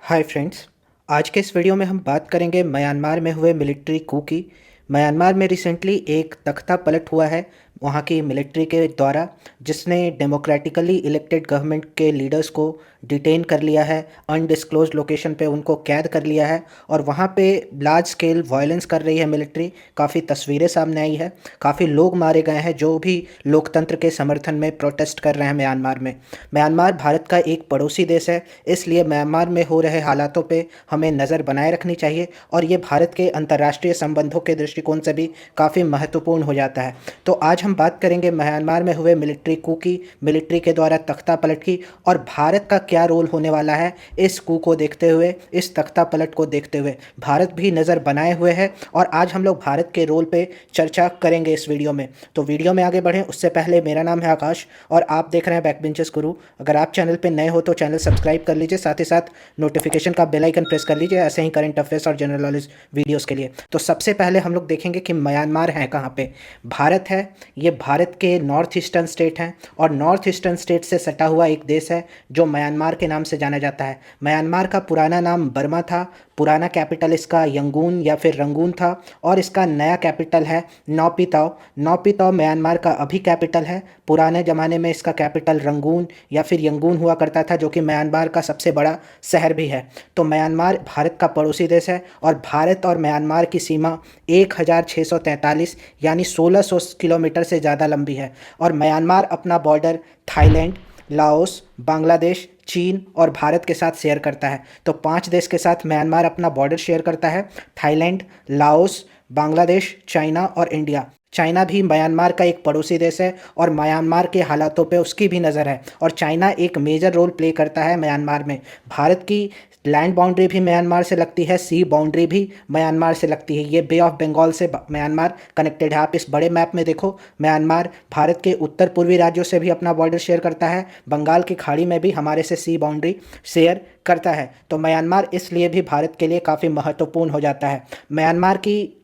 Hi friends. आज के इस वीडियो में हम बात करेंगे म्यांमार में हुए मिलिट्री कू की। म्यांमार में रिसेंटली एक तख्ता पलट हुआ है वहाँ की मिलिट्री के द्वारा, जिसने डेमोक्रेटिकली इलेक्टेड गवर्नमेंट के लीडर्स को डिटेन कर लिया है, अनडिस्क्लोज्ड लोकेशन पे उनको कैद कर लिया है और वहाँ पे लार्ज स्केल वायलेंस कर रही है मिलिट्री। काफ़ी तस्वीरें सामने आई है, काफ़ी लोग मारे गए हैं जो भी लोकतंत्र के समर्थन में प्रोटेस्ट कर रहे हैं म्यांमार में। म्यांमार भारत का एक पड़ोसी देश है, इसलिए म्यांमार में हो रहे हालातों पे हमें नज़र बनाए रखनी चाहिए और ये भारत के अंतर्राष्ट्रीय संबंधों के दृष्टिकोण से भी काफ़ी महत्वपूर्ण हो जाता है। तो आज हम बात करेंगे म्यांमार में हुए मिलिट्री कू की, मिलिट्री के द्वारा तख्ता पलट की और भारत का क्या रोल होने वाला है इस कू को देखते हुए, इस तख्ता पलट को देखते हुए। भारत भी नज़र बनाए हुए है और आज हम लोग भारत के रोल पे चर्चा करेंगे इस वीडियो में। तो वीडियो में आगे बढ़ें उससे पहले मेरा नाम है आकाश और आप देख रहे हैं बैकबेंचर्स गुरु। अगर आप चैनल पे नए हो तो चैनल सब्सक्राइब कर लीजिए, साथ ही साथ नोटिफिकेशन का बेल आइकन प्रेस कर लीजिए ऐसे ही करंट अफेयर्स और जनरल नॉलेज वीडियोस के लिए। तो सबसे पहले हम लोग देखेंगे कि म्यांमार है कहाँ पे। भारत है, ये भारत के नॉर्थ ईस्टर्न स्टेट हैं और नॉर्थ ईस्टर्न स्टेट से सटा हुआ एक देश है जो म्यांमार के नाम से जाना जाता है। म्यांमार का पुराना नाम बर्मा था, पुराना कैपिटल इसका यंगून या फिर रंगून था और इसका नया कैपिटल है नौपिताओ। नौपिताओ म्यांमार का अभी कैपिटल है। पुराने ज़माने में इसका कैपिटल रंगून या फिर यंगून हुआ करता था, जो कि म्यांमार का सबसे बड़ा शहर भी है। तो म्यांमार भारत का पड़ोसी देश है और भारत और म्यांमार की सीमा 1643 यानी 1600 किलोमीटर से ज़्यादा लंबी है और म्यांमार अपना बॉर्डर थाईलैंड, लाओस, बांग्लादेश, चीन और भारत के साथ शेयर करता है। तो 5 देश के साथ म्यांमार अपना बॉर्डर शेयर करता है, थाईलैंड, लाओस, बांग्लादेश, चाइना और इंडिया। चाइना भी म्यांमार का एक पड़ोसी देश है और म्यांमार के हालातों पे उसकी भी नज़र है और चाइना एक मेजर रोल प्ले करता है म्यांमार में। भारत की लैंड बाउंड्री भी म्यांमार से लगती है, सी बाउंड्री भी म्यांमार से लगती है। ये बे ऑफ बंगाल से म्यांमार कनेक्टेड है। आप इस बड़े मैप में देखो, म्यांमार भारत के उत्तर पूर्वी राज्यों से भी अपना बॉर्डर शेयर करता है, बंगाल की खाड़ी में भी हमारे से सी बाउंड्री शेयर करता है। तो म्यांमार इसलिए भी भारत के लिए काफ़ी महत्वपूर्ण हो जाता है। म्यांमार की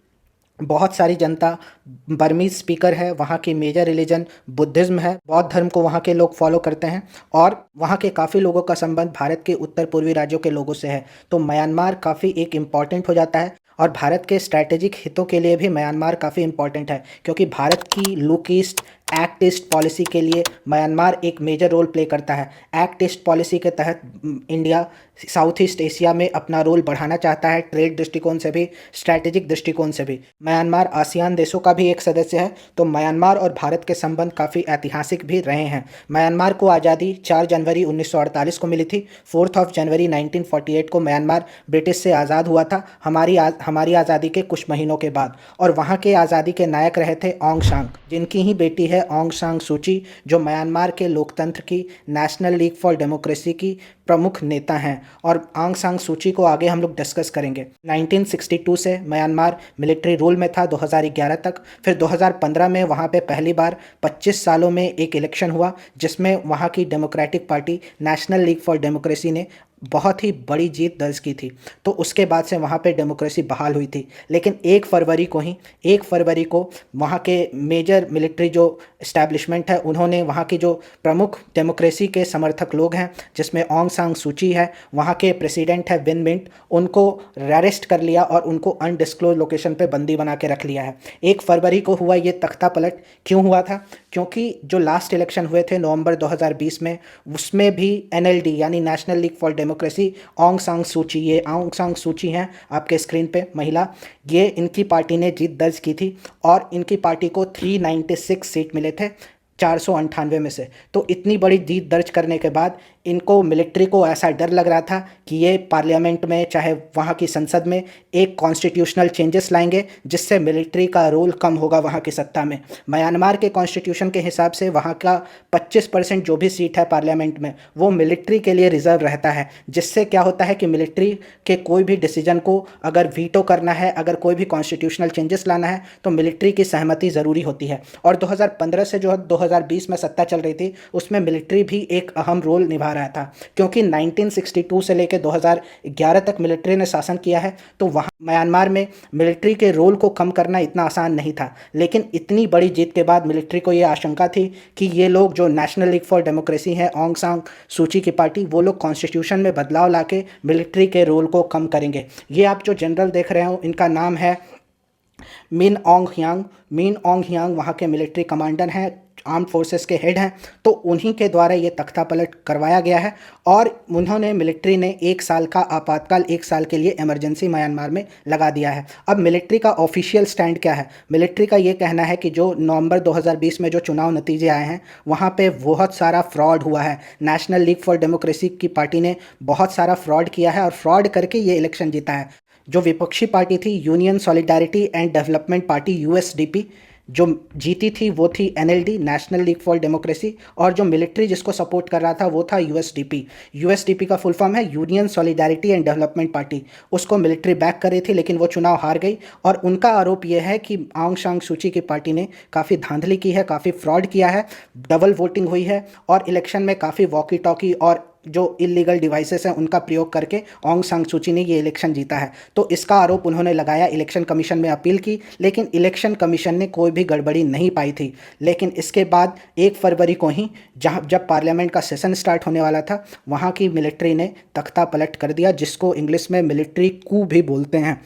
बहुत सारी जनता बर्मीज स्पीकर है, वहाँ की मेजर रिलीजन बुद्धिज़्म है, बौद्ध धर्म को वहाँ के लोग फॉलो करते हैं और वहाँ के काफ़ी लोगों का संबंध भारत के उत्तर पूर्वी राज्यों के लोगों से है। तो म्यांमार काफ़ी एक इम्पॉर्टेंट हो जाता है और भारत के स्ट्रैटेजिक हितों के लिए भी म्यांमार काफ़ी इम्पॉर्टेंट है, क्योंकि भारत की look east act east policy के लिए म्यांमार एक मेजर रोल प्ले करता है। एक्ट ईस्ट पॉलिसी के तहत इंडिया साउथ ईस्ट एशिया में अपना रोल बढ़ाना चाहता है, ट्रेड दृष्टिकोण से भी, स्ट्रैटेजिक दृष्टिकोण से भी। म्यांमार आसियान देशों का भी एक सदस्य है, तो म्यांमार और भारत के संबंध काफ़ी ऐतिहासिक भी रहे हैं। म्यांमार को आज़ादी 4 जनवरी 1948 को मिली थी। 4 जनवरी 1948 को म्यांमार ब्रिटिश से आज़ाद हुआ था, हमारी आज़ादी के कुछ महीनों के बाद। और वहाँ के आज़ादी के नायक रहे थे ऑंग सांग, जिनकी ही बेटी है ऑंग सान सूची, जो म्यांमार के लोकतंत्र की, नेशनल लीग फॉर डेमोक्रेसी की प्रमुख नेता हैं। और आंग सांग सूची को आगे हम लोग डिस्कस करेंगे। 1962 से म्यांमार मिलिट्री रूल में था 2011 तक। फिर 2015 में वहाँ पे पहली बार 25 सालों में एक इलेक्शन हुआ, जिसमें वहाँ की democratic party national league for democracy ने बहुत ही बड़ी जीत दर्ज की थी। तो उसके बाद से वहाँ पे डेमोक्रेसी बहाल हुई थी। लेकिन 1 फरवरी को वहाँ के मेजर मिलिट्री जो इस्टेब्लिशमेंट है, उन्होंने वहाँ की जो प्रमुख डेमोक्रेसी के समर्थक लोग हैं, जिसमें ऑंग सांग सूची है, वहाँ के प्रेसिडेंट है विन मिंट, उनको अरेस्ट कर लिया और उनको अनडिस्क्लोज लोकेशन पे बंदी बना के रख लिया है। 1 फरवरी को हुआ ये तख्ता पलट। क्यों हुआ था? क्योंकि जो लास्ट इलेक्शन हुए थे नवंबर 2020 में, उसमें भी एनएलडी यानी national league for democracy, Aung सांग सूची, ये ऑंग सांग सूची हैं आपके स्क्रीन पे महिला, ये इनकी पार्टी ने जीत दर्ज की थी और इनकी पार्टी को 396 सीट मिले थे 498 में से। तो इतनी बड़ी जीत दर्ज करने के बाद इनको, मिलिट्री को ऐसा डर लग रहा था कि ये पार्लियामेंट में, चाहे वहाँ की संसद में, एक कॉन्स्टिट्यूशनल चेंजेस लाएंगे जिससे मिलिट्री का रोल कम होगा वहाँ की सत्ता में। म्यांमार के कॉन्स्टिट्यूशन के हिसाब से वहाँ का 25% जो भी सीट है पार्लियामेंट में, वो मिलिट्री के लिए रिजर्व रहता है, जिससे क्या होता है कि मिलिट्री के कोई भी डिसीजन को अगर वीटो करना है, अगर कोई भी कॉन्स्टिट्यूशनल चेंजेस लाना है, तो मिलिट्री की सहमति ज़रूरी होती है। और 2015 से जो 2020 में सत्ता चल रही थी, उसमें मिलिट्री भी एक अहम रोल निभा रहा था, क्योंकि 1962 से लेकर 2011 तक मिलिट्री ने शासन किया है। तो वहाँ म्यांमार में मिलिट्री के रोल को कम करना इतना आसान नहीं था। लेकिन इतनी बड़ी जीत के बाद मिलिट्री को ये आशंका थी कि ये लोग जो नेशनल लीग फॉर डेमोक्रेसी है, ऑंग सान सूची की पार्टी, वो लोग कॉन्स्टिट्यूशन में बदलाव लाके मिलिट्री के रोल को कम करेंगे। ये आप जो जनरल देख रहे हो, इनका नाम है मिन ऑन्ग ह्यांग। मिन ऑन्ग ह्यांग वहाँ के मिलिट्री कमांडर हैं, आर्म फोर्सेस के हेड हैं। तो उन्हीं के द्वारा ये तख्ता पलट करवाया गया है और उन्होंने मिलिट्री ने 1 साल का आपातकाल, 1 साल के लिए इमरजेंसी म्यांमार में लगा दिया है। अब मिलिट्री का ऑफिशियल स्टैंड क्या है? मिलिट्री का ये कहना है कि जो नवंबर 2020 में जो चुनाव नतीजे आए हैं, वहाँ पे बहुत सारा फ्रॉड हुआ है। नेशनल लीग फॉर डेमोक्रेसी की पार्टी ने बहुत सारा फ्रॉड किया है और फ्रॉड करके ये इलेक्शन जीता है। जो विपक्षी पार्टी थी, union solidarity and development party, USDP, जो जीती थी वो थी NLD, national league for democracy. और जो मिलिट्री जिसको सपोर्ट कर रहा था वो था यूएसडीपी। यूएसडीपी का फुल फॉर्म है union solidarity and development party. उसको मिलिट्री बैक कर रही थी, लेकिन वो चुनाव हार गई। और उनका आरोप ये है कि आंग सान सूची की पार्टी ने काफ़ी धांधली की है, काफ़ी फ्रॉड किया है, डबल वोटिंग हुई है और इलेक्शन में काफ़ी वॉकी टॉकी और जो इलीगल डिवाइसेस हैं उनका प्रयोग करके ऑंग सान सूची ने ये इलेक्शन जीता है। तो इसका आरोप उन्होंने लगाया, इलेक्शन कमीशन में अपील की, लेकिन इलेक्शन कमीशन ने कोई भी गड़बड़ी नहीं पाई थी। लेकिन इसके बाद 1 फरवरी को ही जब पार्लियामेंट का सेशन स्टार्ट होने वाला था, वहाँ की मिलिट्री ने तख्ता पलट कर दिया, जिसको इंग्लिश में मिलिट्री कू भी बोलते हैं।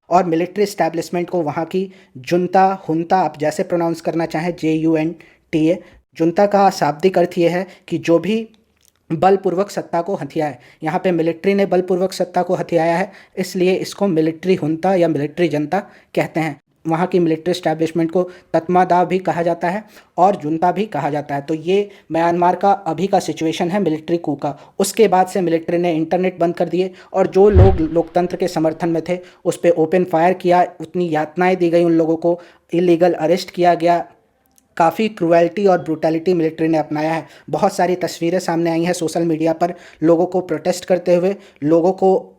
और मिलिट्री इस्टेब्लिशमेंट को वहाँ की जुंता, हुंता, आप जैसे प्रोनाउंस करना चाहें, JUNTA, जुंता का शाब्दिक अर्थ ये है कि जो भी बलपूर्वक सत्ता को हथियाए। यहाँ पे मिलिट्री ने बलपूर्वक सत्ता को हथियाया है, इसलिए इसको मिलिट्री हुंता या मिलिट्री जनता कहते हैं। वहाँ की मिलिट्री इस्टेब्लिशमेंट को तत्मादा भी कहा जाता है और जुंता भी कहा जाता है। तो ये म्यांमार का अभी का सिचुएशन है मिलिट्री कू का। उसके बाद से मिलिट्री ने इंटरनेट बंद कर दिए और जो लोग लोकतंत्र के समर्थन में थे उस पर ओपन फायर किया, उतनी यातनाएं दी गई उन लोगों को, इलीगल अरेस्ट किया गया, काफ़ी क्रूएल्टी और ब्रूटैलिटी मिलिट्री ने अपनाया है। बहुत सारी तस्वीरें सामने आई हैं सोशल मीडिया पर, लोगों को प्रोटेस्ट करते हुए, लोगों को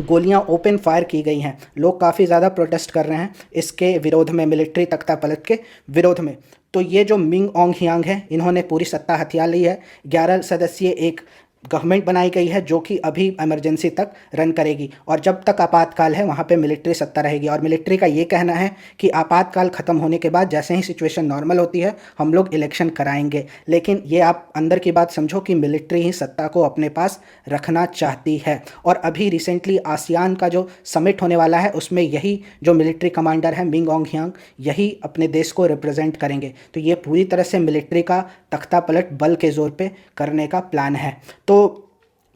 गोलियां ओपन फायर की गई हैं। लोग काफ़ी ज़्यादा प्रोटेस्ट कर रहे हैं इसके विरोध में, मिलिट्री तख्ता पलट के विरोध में। तो ये जो मिंग ऑन्ग ह्यांग है, इन्होंने पूरी सत्ता हथिया ली है। 11 सदस्यीय एक गवर्नमेंट बनाई गई है जो कि अभी इमरजेंसी तक रन करेगी और जब तक आपातकाल है वहाँ पे मिलिट्री सत्ता रहेगी। और मिलिट्री का ये कहना है कि आपातकाल ख़त्म होने के बाद जैसे ही सिचुएशन नॉर्मल होती है हम लोग इलेक्शन कराएंगे। लेकिन ये आप अंदर की बात समझो कि मिलिट्री ही सत्ता को अपने पास रखना चाहती है। और अभी रिसेंटली आसियान का जो समिट होने वाला है उसमें यही जो मिलिट्री कमांडर है मिंग ऑन्ग ह्यांग, यही अपने देश को रिप्रेजेंट करेंगे। तो ये पूरी तरह से मिलिट्री का तख्ता पलट बल के ज़ोर पे करने का प्लान है। तो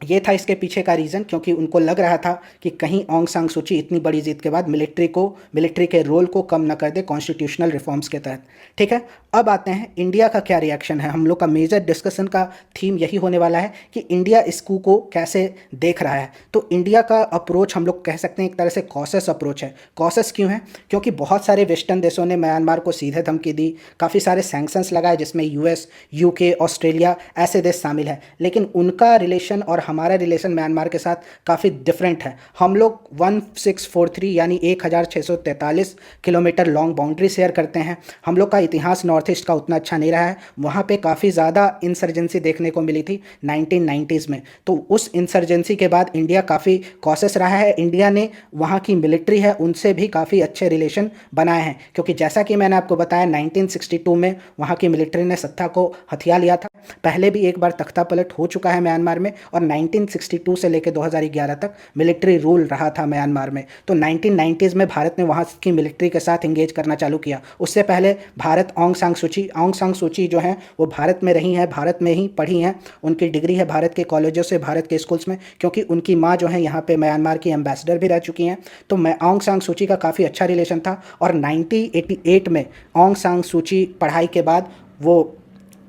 ये था इसके पीछे का रीज़न, क्योंकि उनको लग रहा था कि कहीं ऑंग सान सूची इतनी बड़ी जीत के बाद मिलिट्री के रोल को कम ना कर दे कॉन्स्टिट्यूशनल रिफॉर्म्स के तहत। ठीक है, अब आते हैं इंडिया का क्या रिएक्शन है। हम लोग का मेजर डिस्कशन का थीम यही होने वाला है कि इंडिया इस coup को कैसे देख रहा है। तो इंडिया का अप्रोच हम लोग कह सकते हैं एक तरह से कॉशस अप्रोच है। कॉशस क्यों है? क्योंकि बहुत सारे वेस्टर्न देशों ने म्यांमार को सीधे धमकी दी, काफ़ी सारे सैंक्शंस लगाए जिसमें US, UK, ऑस्ट्रेलिया ऐसे देश शामिल है। लेकिन उनका रिलेशन और हमारा रिलेशन म्यांमार के साथ काफ़ी डिफरेंट है। हम लोग 1643 यानी 1643 किलोमीटर लॉन्ग बाउंड्री शेयर करते हैं। हम लोग का इतिहास नॉर्थ ईस्ट का उतना अच्छा नहीं रहा है। वहाँ पे काफ़ी ज़्यादा इंसर्जेंसी देखने को मिली थी 1990s में। तो उस इंसर्जेंसी के बाद इंडिया काफ़ी कॉशस रहा है। इंडिया ने वहाँ की मिलिट्री है उनसे भी काफ़ी अच्छे रिलेशन बनाए हैं, क्योंकि जैसा कि मैंने आपको बताया 1962 में वहाँ की मिलिट्री ने सत्ता को हथिया लिया था। पहले भी एक बार तख्ता पलट हो चुका है म्यांमार में और 1962 से लेकर 2011 तक मिलिट्री रूल रहा था म्यांमार में। तो 1990s में भारत ने वहाँ की मिलिट्री के साथ इंगेज करना चालू किया। उससे पहले भारत ऑंग सान सूची जो हैं वो भारत में रही हैं, भारत में ही पढ़ी हैं, उनकी डिग्री है भारत के कॉलेजों से, भारत के स्कूल्स में, क्योंकि उनकी माँ जो है यहाँ पे म्यांमार की एम्बेसडर भी रह चुकी हैं। तो ऑंग सान सूची का काफ़ी अच्छा रिलेशन था और 1988 में ऑंग सान सूची पढ़ाई के बाद वो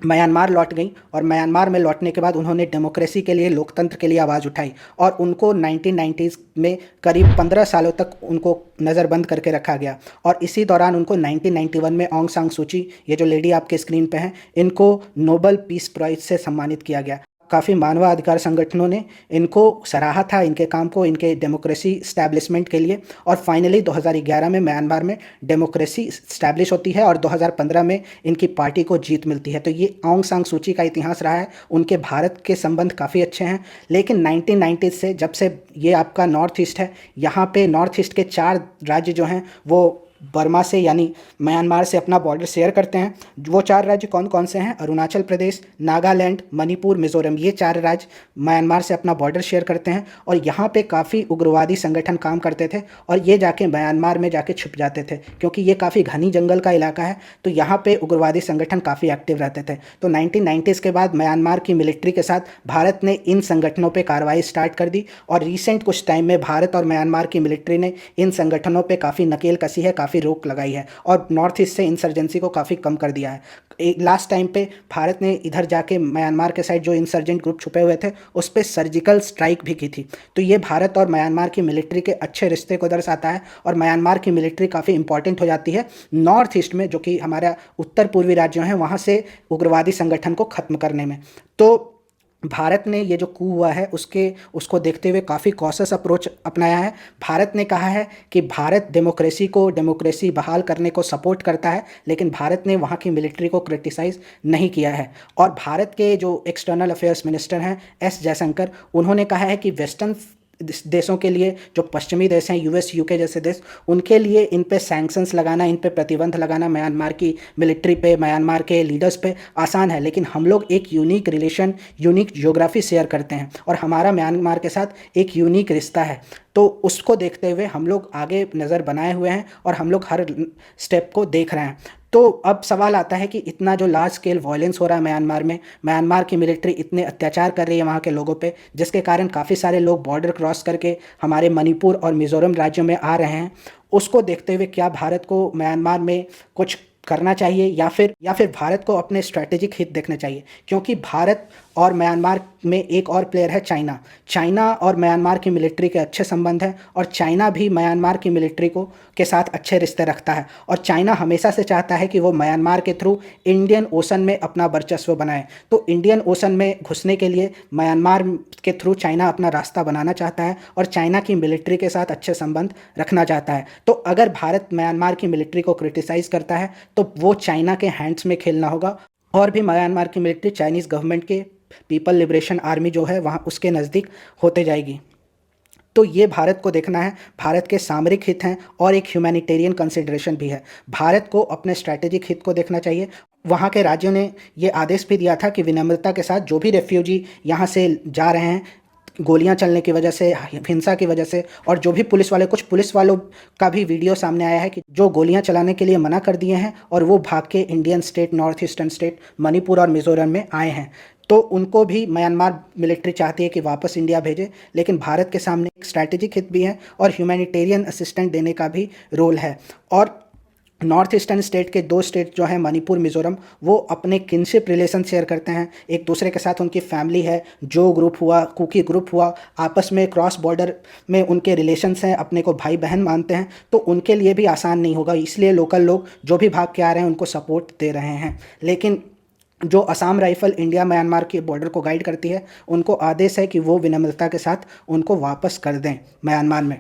म्यांमार लौट गई और म्यांमार में लौटने के बाद उन्होंने डेमोक्रेसी के लिए, लोकतंत्र के लिए आवाज़ उठाई और उनको 1990s में करीब 15 सालों तक उनको नज़रबंद करके रखा गया। और इसी दौरान उनको 1991 में ऑंग सान सूची, ये जो लेडी आपके स्क्रीन पे हैं, इनको नोबल पीस प्राइज़ से सम्मानित किया गया। काफ़ी मानवाधिकार संगठनों ने इनको सराहा था, इनके काम को, इनके डेमोक्रेसी इस्टेब्लिशमेंट के लिए। और फाइनली 2011 में म्यांमार में डेमोक्रेसी इस्टेब्लिश होती है और 2015 में इनकी पार्टी को जीत मिलती है। तो ये आंग सान सूची का इतिहास रहा है। उनके भारत के संबंध काफ़ी अच्छे हैं, लेकिन 1990 से, जब से ये आपका नॉर्थ ईस्ट है, यहाँ पे नॉर्थ ईस्ट के 4 राज्य जो हैं वो बर्मा से यानी म्यांमार से अपना बॉर्डर शेयर करते हैं। वो 4 राज्य कौन कौन से हैं? अरुणाचल प्रदेश, नागालैंड, मणिपुर, मिज़ोरम, ये 4 राज्य म्यांमार से अपना बॉर्डर शेयर करते हैं। और यहाँ पे काफ़ी उग्रवादी संगठन काम करते थे और ये जाके म्यांमार में जाके छुप जाते थे, क्योंकि ये काफ़ी घनी जंगल का इलाका है, तो यहाँ पे उग्रवादी संगठन काफ़ी एक्टिव रहते थे। तो 1990s के बाद म्यांमार की मिलिट्री के साथ भारत ने इन संगठनों पर कार्रवाई स्टार्ट कर दी और रिसेंट कुछ टाइम में भारत और म्यांमार की मिलिट्री ने इन संगठनों पर काफ़ी नकेल कसी है, काफ़ी रोक लगाई है और नॉर्थ ईस्ट से इंसर्जेंसी को काफ़ी कम कर दिया है। लास्ट टाइम पे भारत ने इधर जाके म्यांमार के साइड जो इंसर्जेंट ग्रुप छुपे हुए थे उस पर सर्जिकल स्ट्राइक भी की थी। तो ये भारत और म्यांमार की मिलिट्री के अच्छे रिश्ते को दर्शाता है और म्यांमार की मिलिट्री काफ़ी इंपॉर्टेंट हो जाती है नॉर्थ ईस्ट में, जो कि हमारा उत्तर पूर्वी राज्यों हैं, वहाँ से उग्रवादी संगठन को ख़त्म करने में। तो भारत ने ये जो कू हुआ है उसको देखते हुए काफ़ी कॉशियस अप्रोच अपनाया है। भारत ने कहा है कि भारत डेमोक्रेसी बहाल करने को सपोर्ट करता है, लेकिन भारत ने वहाँ की मिलिट्री को क्रिटिसाइज़ नहीं किया है। और भारत के जो एक्सटर्नल अफेयर्स मिनिस्टर हैं एस जयशंकर, उन्होंने कहा है कि वेस्टर्न देशों के लिए, जो पश्चिमी देश हैं यूएस यूके जैसे देश, उनके लिए इन पे सैंक्शंस लगाना, इन पे प्रतिबंध लगाना म्यांमार की मिलिट्री पे, म्यांमार के लीडर्स पे आसान है, लेकिन हम लोग एक unique relation, unique geography share करते हैं और हमारा म्यांमार के साथ एक यूनिक रिश्ता है। तो उसको देखते हुए हम लोग आगे नज़र बनाए हुए हैं और हम लोग हर स्टेप को देख रहे हैं। तो अब सवाल आता है कि इतना जो लार्ज स्केल वायलेंस हो रहा है म्यांमार में, म्यांमार की मिलिट्री इतने अत्याचार कर रही है वहाँ के लोगों पे, जिसके कारण काफ़ी सारे लोग बॉर्डर क्रॉस करके हमारे मणिपुर और मिज़ोरम राज्यों में आ रहे हैं, उसको देखते हुए क्या भारत को म्यांमार में कुछ करना चाहिए या फिर भारत को अपने स्ट्रैटेजिक हित देखने चाहिए? क्योंकि भारत और म्यांमार में एक और प्लेयर है चाइना और म्यांमार की मिलिट्री के अच्छे संबंध हैं और चाइना भी म्यांमार की मिलिट्री के साथ अच्छे रिश्ते रखता है और चाइना हमेशा से चाहता है कि वो म्यांमार के थ्रू इंडियन ओशन में अपना वर्चस्व बनाए। तो इंडियन ओशन में घुसने के लिए म्यांमार के थ्रू चाइना अपना रास्ता बनाना चाहता है और चाइना की मिलिट्री के साथ अच्छे संबंध रखना चाहता है। तो अगर भारत म्यांमार की मिलिट्री को क्रिटिसाइज़ करता है तो वो चाइना के हैंड्स में खेलना होगा और भी म्यांमार की मिलिट्री चाइनीज़ गवर्नमेंट के पीपल लिबरेशन आर्मी जो है वहाँ उसके नज़दीक होते जाएगी। तो ये भारत को देखना है, भारत के सामरिक हित हैं और एक ह्यूमैनिटेरियन कंसिडरेशन भी है। भारत को अपने स्ट्रैटेजिक हित को देखना चाहिए। वहाँ के राज्यों ने ये आदेश भी दिया था कि विनम्रता के साथ जो भी रेफ्यूजी यहाँ से जा रहे हैं, गोलियां चलने की वजह से, हिंसा की वजह से, और जो भी कुछ पुलिस वालों का भी वीडियो सामने आया है कि जो गोलियां चलाने के लिए मना कर दिए हैं और वो भाग के Indian state, north eastern state Manipur और मिज़ोरम में आए हैं। तो उनको भी म्यांमार मिलिट्री चाहती है कि वापस इंडिया भेजे, लेकिन भारत के सामने एक स्ट्रैटेजिक हित भी है और ह्यूमैनिटेरियन असिस्टेंट देने का भी रोल है। और नॉर्थ ईस्टर्न स्टेट के 2 स्टेट जो हैं मणिपुर, मिज़ोरम, वो अपने किनशिप रिलेशन शेयर करते हैं एक दूसरे के साथ। उनकी फैमिली है, जो ग्रुप हुआ, कुकी ग्रुप हुआ, आपस में क्रॉस बॉर्डर में उनके रिलेशंस हैं, अपने को भाई बहन मानते हैं। तो उनके लिए भी आसान नहीं होगा, इसलिए लोकल लोग जो भी भाग के आ रहे हैं उनको सपोर्ट दे रहे हैं। लेकिन जो असम राइफल इंडिया म्यांमार के बॉर्डर को गाइड करती है, उनको आदेश है कि वो विनम्रता के साथ उनको वापस कर दें म्यांमार में।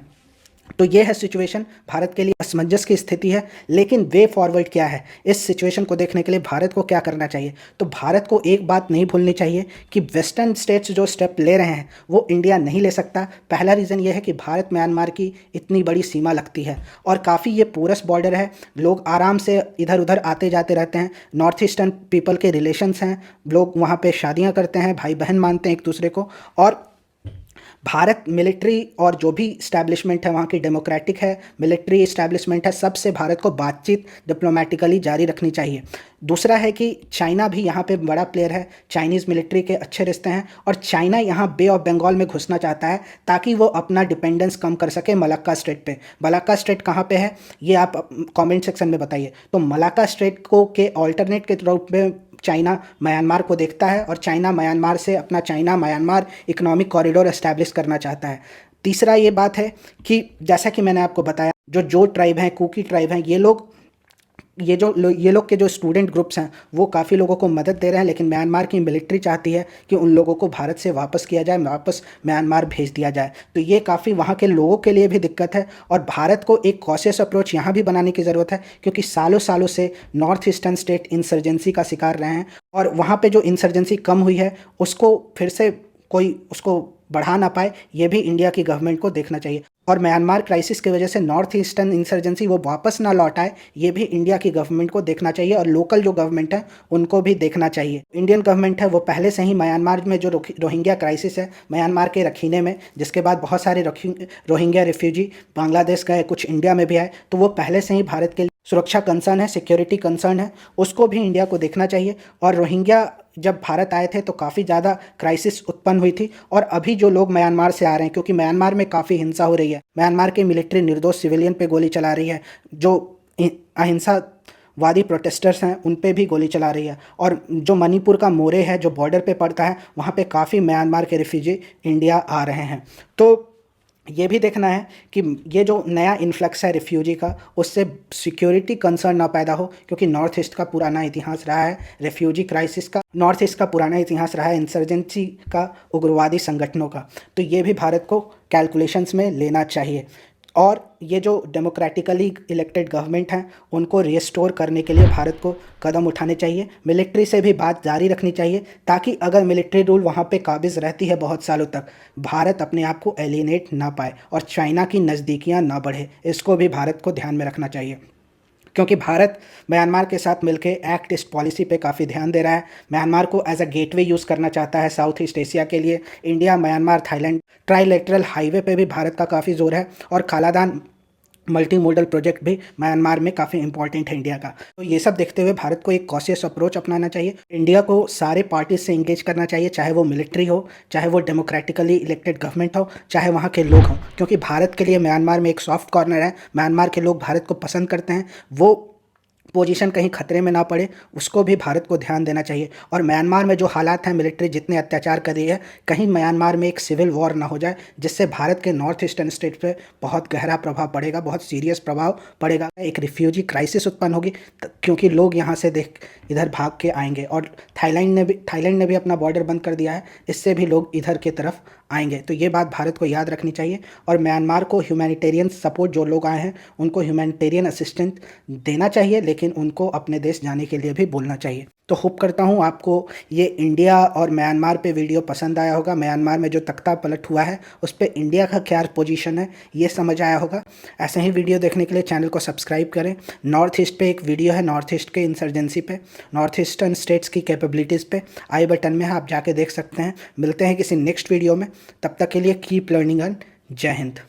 तो ये है सिचुएशन, भारत के लिए असमंजस की स्थिति है। लेकिन वे फॉरवर्ड क्या है, इस सिचुएशन को देखने के लिए भारत को क्या करना चाहिए? तो भारत को एक बात नहीं भूलनी चाहिए कि वेस्टर्न स्टेट्स जो स्टेप ले रहे हैं वो इंडिया नहीं ले सकता। पहला रीज़न ये है कि भारत म्यांमार की इतनी बड़ी सीमा लगती है और काफ़ी ये पोरस बॉर्डर है, लोग आराम से इधर उधर आते जाते रहते हैं। नॉर्थ ईस्टर्न पीपल के रिलेशंस हैं, लोग वहाँ पर शादियाँ करते हैं, भाई बहन मानते हैं एक दूसरे को। और भारत मिलिट्री और जो भी इस्टेब्लिशमेंट है वहाँ की डेमोक्रेटिक है, मिलिट्री इस्टेब्लिशमेंट है, सबसे भारत को बातचीत डिप्लोमेटिकली जारी रखनी चाहिए। दूसरा है कि चाइना भी यहाँ पे बड़ा प्लेयर है, चाइनीज़ मिलिट्री के अच्छे रिश्ते हैं और चाइना यहाँ बे ऑफ बंगाल में घुसना चाहता है ताकि वो अपना डिपेंडेंस कम कर सके मलाक्का स्ट्रेट पे। मलाक्का स्ट्रेट कहाँ पे है ये आप कमेंट सेक्शन में बताइए। तो मलाक्का स्ट्रेट को के ऑल्टरनेट के रूप में चाइना म्यांमार को देखता है और चाइना म्यांमार से अपना China Myanmar economic corridor establish करना चाहता है। तीसरा ये बात है कि जैसा कि मैंने आपको बताया, जो ट्राइब हैं, कुकी ट्राइब हैं, ये लोग ये लोग के जो स्टूडेंट ग्रुप्स हैं वो काफ़ी लोगों को मदद दे रहे हैं, लेकिन म्यांमार की मिलिट्री चाहती है कि उन लोगों को भारत से वापस किया जाए, वापस म्यांमार भेज दिया जाए। तो ये काफ़ी वहाँ के लोगों के लिए भी दिक्कत है और भारत को एक कॉशियस अप्रोच यहाँ भी बनाने की ज़रूरत है, क्योंकि सालों सालों से नॉर्थ ईस्टर्न स्टेट इंसर्जेंसी का शिकार रहे हैं और वहाँ पे जो इंसर्जेंसी कम हुई है उसको फिर से कोई उसको बढ़ा ना पाए, ये भी इंडिया की गवर्नमेंट को देखना चाहिए। और म्यांमार क्राइसिस की वजह से नॉर्थ ईस्टर्न इंसर्जेंसी वो वापस ना लौट आए, ये भी इंडिया की गवर्नमेंट को देखना चाहिए और लोकल जो गवर्नमेंट है उनको भी देखना चाहिए। इंडियन गवर्नमेंट है वो पहले से ही म्यांमार में जो रोहिंग्या क्राइसिस है म्यांमार के रखीने में, जिसके बाद बहुत सारे रोहिंग्या रिफ्यूजी बांग्लादेश गए, कुछ इंडिया में भी आए, तो वो पहले से ही भारत के सुरक्षा कंसर्न है, सिक्योरिटी कंसर्न है, उसको भी इंडिया को देखना चाहिए। और रोहिंग्या जब भारत आए थे तो काफ़ी ज़्यादा क्राइसिस उत्पन्न हुई थी और अभी जो लोग म्यांमार से आ रहे हैं, क्योंकि म्यांमार में काफ़ी हिंसा हो रही है, म्यांमार की मिलिट्री निर्दोष सिविलियन पे गोली चला रही है, जो अहिंसावादी प्रोटेस्टर्स हैं उन पे भी गोली चला रही है। और जो मणिपुर का मोरे है जो बॉर्डर पे पड़ता है, वहाँ पे काफ़ी म्यांमार के रिफ्यूजी इंडिया आ रहे हैं। तो ये भी देखना है कि ये जो नया इन्फ्लक्स है रिफ्यूजी का, उससे सिक्योरिटी कंसर्न ना पैदा हो, क्योंकि नॉर्थ ईस्ट का पुराना इतिहास रहा है रिफ्यूजी क्राइसिस का, नॉर्थ ईस्ट का पुराना इतिहास रहा है इंसर्जेंसी का, उग्रवादी संगठनों का। तो ये भी भारत को कैलकुलेशंस में लेना चाहिए। और ये जो डेमोक्रेटिकली इलेक्टेड गवर्नमेंट हैं उनको रिस्टोर करने के लिए भारत को कदम उठाने चाहिए, मिलिट्री से भी बात जारी रखनी चाहिए, ताकि अगर मिलिट्री रूल वहाँ पे काबिज़ रहती है बहुत सालों तक, भारत अपने आप को एलिनेट ना पाए और चाइना की नज़दीकियाँ ना बढ़े। इसको भी भारत को ध्यान में रखना चाहिए, क्योंकि भारत म्यांमार के साथ मिलकर एक्ट ईस्ट पॉलिसी पे काफ़ी ध्यान दे रहा है, म्यांमार को एज अ गेटवे यूज़ करना चाहता है साउथ ईस्ट एशिया के लिए। India Myanmar Thailand trilateral highway पे भी भारत का काफ़ी जोर है और कालादान मल्टी मोडल प्रोजेक्ट भी म्यांमार में काफ़ी इंपॉर्टेंट है इंडिया का। तो ये सब देखते हुए भारत को एक कॉशियस अप्रोच अपनाना चाहिए, इंडिया को सारे पार्टीज से इंगेज करना चाहिए, चाहे वो मिलिट्री हो, चाहे वो डेमोक्रेटिकली इलेक्टेड गवर्नमेंट हो, चाहे वहाँ के लोग हों, क्योंकि भारत के लिए म्यांमार में एक सॉफ्ट कॉर्नर है, म्यांमार के लोग भारत को पसंद करते हैं, वो पोजीशन कहीं खतरे में ना पड़े, उसको भी भारत को ध्यान देना चाहिए। और म्यांमार में जो हालात हैं, मिलिट्री जितने अत्याचार कर रही है, कहीं म्यांमार में एक सिविल वॉर ना हो जाए, जिससे भारत के नॉर्थ ईस्टर्न स्टेट पे बहुत गहरा प्रभाव पड़ेगा, बहुत सीरियस प्रभाव पड़ेगा, एक रिफ्यूजी क्राइसिस उत्पन्न होगी, क्योंकि लोग यहाँ से देख इधर भाग के आएंगे। और थाईलैंड ने भी अपना बॉर्डर बंद कर दिया है, इससे भी लोग इधर की तरफ आएंगे। तो ये बात भारत को याद रखनी चाहिए और म्यांमार को ह्यूमैनिटेरियन सपोर्ट, जो लोग आए हैं उनको ह्यूमैनिटेरियन असिस्टेंस देना चाहिए, लेकिन उनको अपने देश जाने के लिए भी बोलना चाहिए। तो होप करता हूँ आपको ये इंडिया और म्यांमार पे वीडियो पसंद आया होगा। म्यांमार में जो तख्ता पलट हुआ है उस पर इंडिया का क्या पोजीशन है ये समझ आया होगा। ऐसे ही वीडियो देखने के लिए चैनल को सब्सक्राइब करें। नॉर्थ ईस्ट पे एक वीडियो है, नॉर्थ ईस्ट के इंसर्जेंसी पे, नॉर्थ ईस्टर्न स्टेट्स की कैपेबिलिटीज़ पे, आई बटन में है, आप जाके देख सकते हैं। मिलते हैं किसी नेक्स्ट वीडियो में, तब तक के लिए कीप लर्निंग एंड जय हिंद।